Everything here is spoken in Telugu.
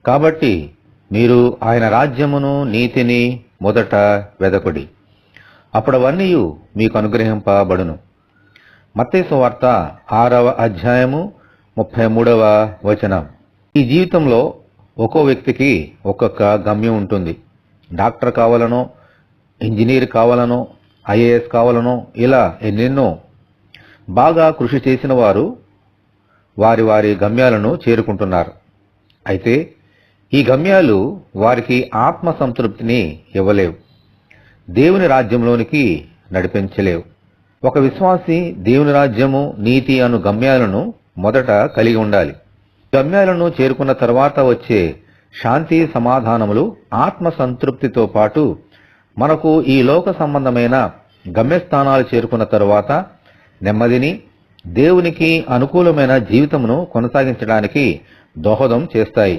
కాబట్టి మీరు ఆయన రాజ్యమును నీతిని మొదట వెదకుడి, అప్పుడవన్నీ మీకు అనుగ్రహింపబడును. మత్తయి సువార్త 6వ అధ్యాయము 33వ వచనం. ఈ జీవితంలో ఒక్కో వ్యక్తికి ఒక్కొక్క గమ్యం ఉంటుంది. డాక్టర్ కావాలనో, ఇంజనీర్ కావాలనో, ఐఏఎస్ కావాలనో, ఇలా ఎన్నెన్నో. బాగా కృషి చేసిన వారు వారి వారి గమ్యాలను చేరుకుంటున్నారు. అయితే ఈ గమ్యాలు వారికి ఆత్మ సంతృప్తిని ఇవ్వలేవు, దేవుని రాజ్యంలోనికి నడిపించలేవు. ఒక విశ్వాసి దేవుని రాజ్యము, నీతి అను గమ్యాలను మొదట కలిగి ఉండాలి. గమ్యాలను చేరుకున్న తర్వాత వచ్చే శాంతి సమాధానములు ఆత్మ సంతృప్తితో పాటు మనకు ఈ లోక సంబంధమైన గమ్యస్థానాలు చేరుకున్న తరువాత నెమ్మదిని, దేవునికి అనుకూలమైన జీవితమును కొనసాగించడానికి దోహదం చేస్తాయి.